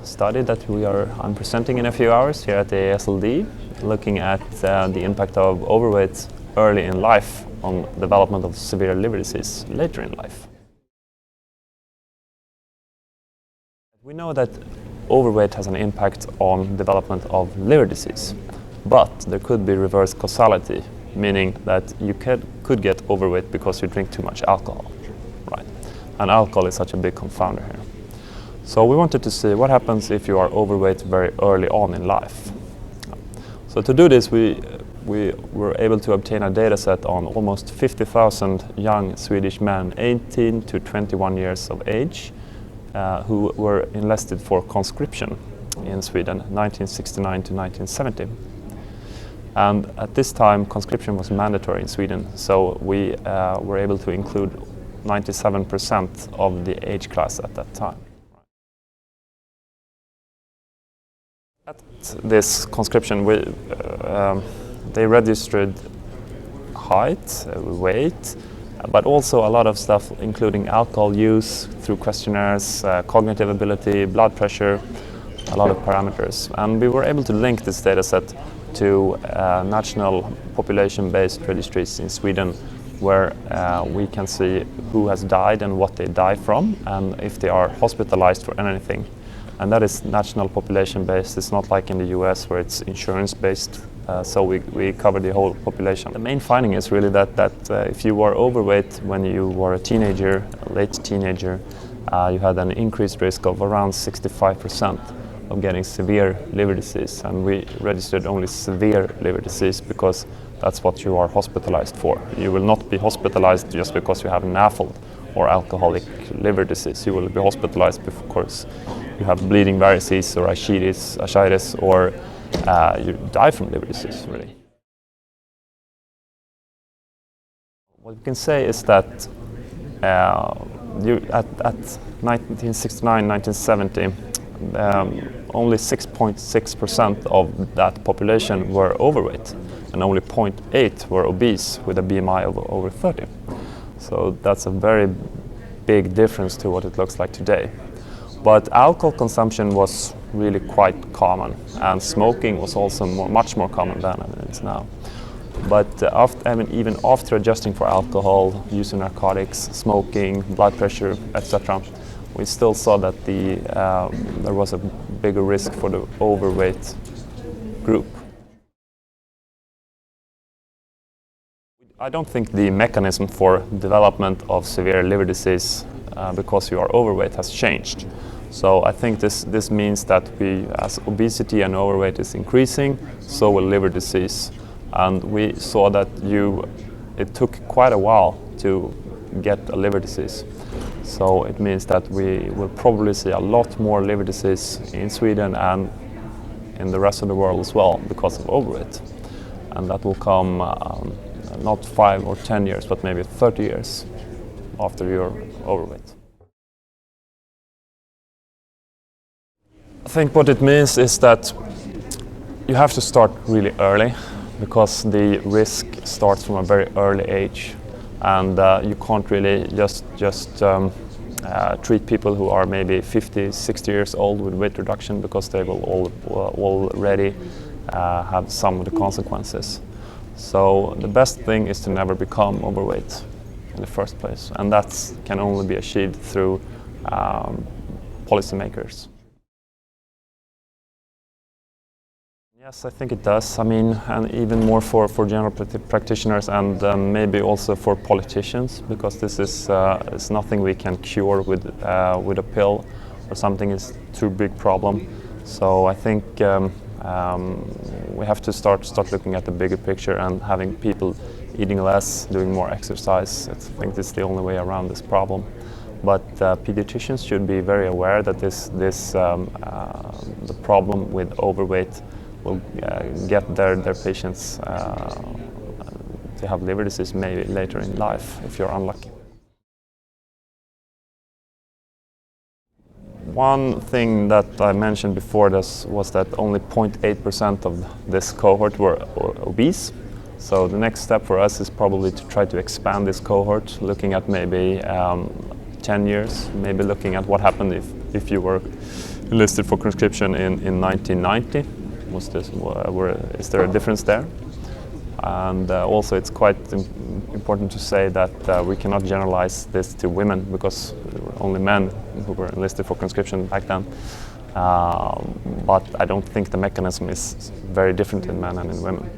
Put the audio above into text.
Study that I'm presenting in a few hours here at the ASLD, looking at the impact of overweight early in life on development of severe liver disease later in life. We know that overweight has an impact on development of liver disease, but there could be reverse causality, meaning that you could get overweight because you drink too much alcohol, right? And alcohol is such a big confounder here. So we wanted to see what happens if you are overweight very early on in life. So to do this, we were able to obtain a data set on almost 50,000 young Swedish men 18 to 21 years of age who were enlisted for conscription in Sweden 1969 to 1970. And at this time, conscription was mandatory in Sweden, so we were able to include 97% of the age class at that time. At this conscription, they registered height, weight, but also a lot of stuff including alcohol use through questionnaires, cognitive ability, blood pressure, a lot of parameters. And we were able to link this data set to national population-based registries in Sweden, where we can see who has died and what they die from, and if they are hospitalized for anything. And that is national population-based. It's not like in the US where it's insurance-based, so we cover the whole population. The main finding is really that if you were overweight when you were a teenager, a late teenager, you had an increased risk of around 65% of getting severe liver disease. And we registered only severe liver disease because that's what you are hospitalized for. You will not be hospitalized just because you have NAFLD or alcoholic liver disease. You will be hospitalized because you have bleeding varices or ascites, or you die from liver disease, really. What we can say is that at 1969, 1970, only 6.6% of that population were overweight, and only 0.8% were obese with a BMI of over 30. So that's a very big difference to what it looks like today. But alcohol consumption was really quite common, and smoking was also much more common then than it is now. But even after adjusting for alcohol, use of narcotics, smoking, blood pressure, etc., we still saw that there was a bigger risk for the overweight group. I don't think the mechanism for development of severe liver disease because you are overweight has changed. So I think this means that as obesity and overweight is increasing, so will liver disease. And we saw that it took quite a while to get a liver disease. So it means that we will probably see a lot more liver disease in Sweden and in the rest of the world as well because of overweight. And that will come not 5 or 10 years, but maybe 30 years after you're overweight. I think what it means is that you have to start really early, because the risk starts from a very early age, and you can't really just treat people who are maybe 50, 60 years old with weight reduction, because they will already have some of the consequences. So the best thing is to never become overweight in the first place, and that can only be achieved through policymakers. Yes, I think it does. I mean, and even more for general practitioners, and maybe also for politicians, because this is nothing we can cure with a pill or something. It's too big problem. So I think we have to start looking at the bigger picture and having people eating less, doing more exercise. I think this is the only way around this problem. But pediatricians should be very aware that the problem with overweight will get their patients to have liver disease maybe later in life if you're unlucky. One thing that I mentioned before this was that only 0.8% of this cohort were obese. So the next step for us is probably to try to expand this cohort, looking at maybe 10 years, maybe looking at what happened if you were enlisted for conscription in 1990. Is there a difference there? And also it's quite important to say that we cannot generalize this to women, because there were only men who were enlisted for conscription back then. But I don't think the mechanism is very different in men and in women.